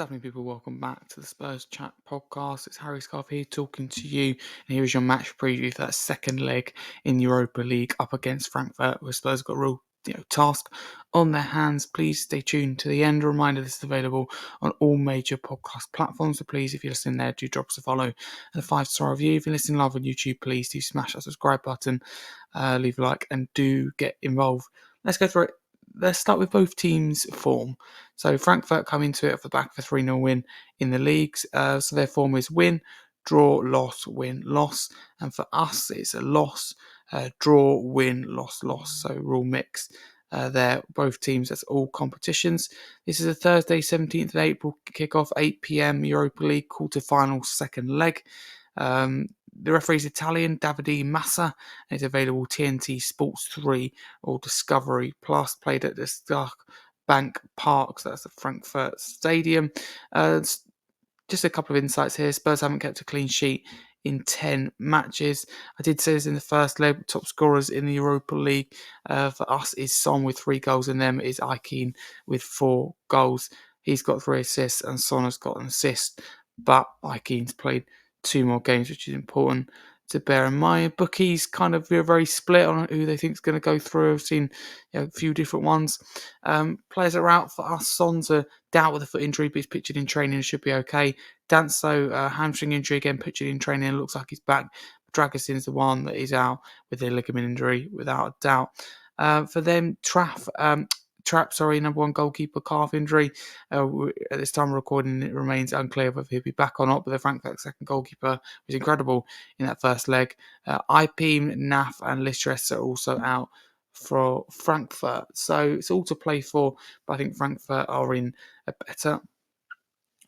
happening, people? Welcome back to the Spurs Chat podcast. It's Harry Scarfe here talking to you, and here is your match preview for that second leg in Europa League up against Frankfurt, where Spurs got a real task on their hands. Please stay tuned to the end. A reminder, this is available on all major podcast platforms, so please, if you're listening there, do drop us a follow and a 5-star review. If you're listening live on YouTube, please do smash that subscribe button, leave a like, and do get involved. Let's go through it. Let's start with both teams' form. So Frankfurt come into it off the back of a 3-0 win in the leagues. So their form is win, draw, loss, win, loss. And for us, it's a loss, draw, win, loss, loss. So we're all mixed there. Both teams, that's all competitions. This is a Thursday, 17th of April kickoff, 8 p.m. Europa League quarter-final second leg. The referee is Italian, Davide Massa, and it's available TNT Sports 3 or Discovery Plus, played at the Scarfe Bank Park, so that's the Frankfurt Stadium. Just a couple of insights here. Spurs haven't kept a clean sheet in 10 matches. I did say this in the first leg. Top scorers in the Europa League for us is Son with 3 goals, and them is Ikean with 4 goals. He's got 3 assists, and Son has got an assist, but Ikean's played 2 more games, which is important to bear in mind. Bookies kind of are very split on who they think is going to go through. I've seen a few different ones. Players are out for us. Son's a doubt with a foot injury, but he's pictured in training and should be okay. Danso, hamstring injury again, pictured in training and looks like he's back. Dragusin is the one that is out with a ligament injury, without a doubt. For them, Trapp, number 1 goalkeeper, calf injury. At this time of recording, it remains unclear whether he'll be back or not, but the Frankfurt second goalkeeper was incredible in that first leg. Ipim, Naf, and Listress are also out for Frankfurt. So it's all to play for, but I think Frankfurt are in a better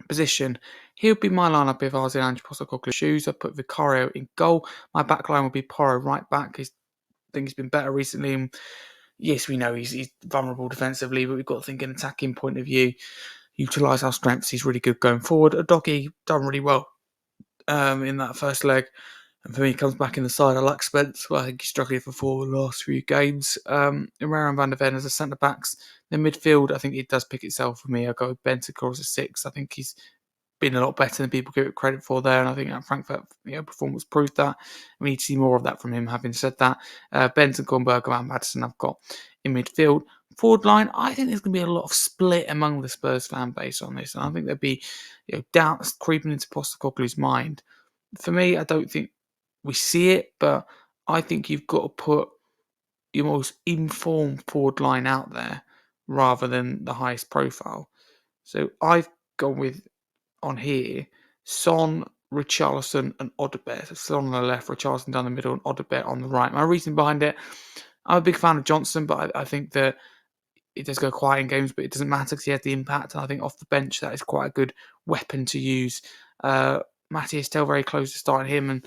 position. He would be my lineup if I was in Ange Postecoglou's shoes. I'd put Vicario in goal. My backline would be Porro right back. I think he's been better recently, and yes, we know he's vulnerable defensively, but we've got to think an attacking point of view, utilise our strengths. He's really good going forward. Udogie done really well in that first leg. And for me, he comes back in the side. I like Spence. Well, I think he's struggling for 4 the last few games. Herrera and Van der Ven as the centre-backs. The midfield, I think it does pick itself for me. I go with Bentancur as a 6. I think he's been a lot better than people give it credit for there, and I think that Frankfurt performance proved that. We need to see more of that from him. Having said that, Bentancur, Bergkamp, and Maddison I've got in midfield. Forward line, I think there's going to be a lot of split among the Spurs fan base on this, and I think there'll be doubts creeping into Postecoglou's mind. For me, I don't think we see it, but I think you've got to put your most informed forward line out there rather than the highest profile. So I've gone with, on here, Son, Richarlison and Odobert. So Son on the left, Richarlison down the middle and Odobert on the right. My reason behind it, I'm a big fan of Johnson, but I think that it does go quiet in games, but it doesn't matter because he has the impact. And I think off the bench, that is quite a good weapon to use. Matthias Tell very close to starting him, and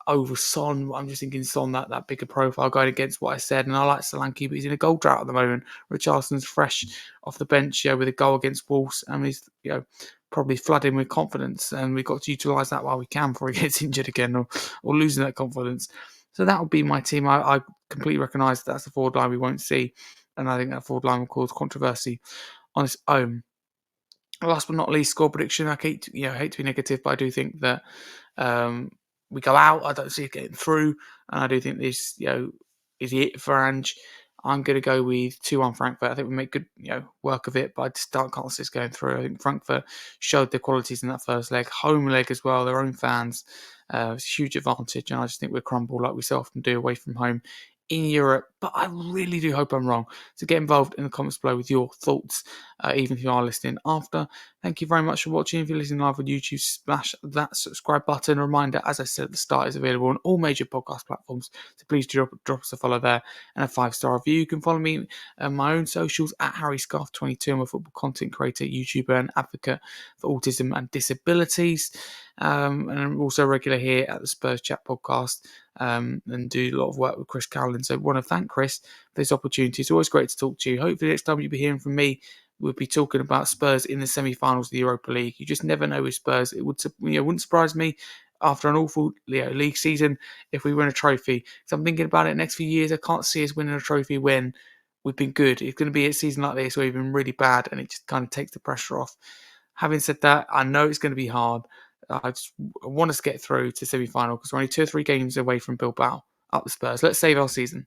over Son, I'm just thinking Son, that bigger profile going against what I said. And I like Solanke, but he's in a goal drought at the moment. Richarlison's fresh off the bench with a goal against Wolves, and he's probably flooding with confidence, and we've got to utilise that while we can before he gets injured again or losing that confidence. So that would be my team. I completely recognise that's the forward line we won't see, and I think that forward line will cause controversy on its own. Last but not least, score prediction. I hate to be negative, but I do think that we go out. I don't see it getting through, and I do think this is it for Ange. I'm going to go with 2-1 Frankfurt. I think we make good work of it, but I just can't see this going through. I think Frankfurt showed their qualities in that first leg. Home leg as well, their own fans. It's a huge advantage, and I just think we'll crumble like we so often do away from home in Europe. But I really do hope I'm wrong. So get involved in the comments below with your thoughts, even if you are listening after. Thank you very much for watching. If you're listening live on YouTube, smash that subscribe button. A reminder, as I said at the start, is available on all major podcast platforms. So please drop us a follow there and a 5-star review. You can follow me on my own socials at HarryScarfe22. I'm a football content creator, YouTuber, and advocate for autism and disabilities. And I'm also regular here at the Spurs Chat podcast and do a lot of work with Chris Cowlin. So I want to thank Chris for this opportunity. It's always great to talk to you. Hopefully next time you'll be hearing from me, we'll be talking about Spurs in the semi-finals of the Europa League. You just never know with Spurs. It wouldn't surprise me after an awful league season if we win a trophy. So I'm thinking about it next few years. I can't see us winning a trophy when we've been good. It's going to be a season like this where we've been really bad, and it just kind of takes the pressure off. Having said that, I know it's going to be hard. I just want us to get through to semi-final because we're only 2 or 3 games away from Bilbao. Up the Spurs. Let's save our season.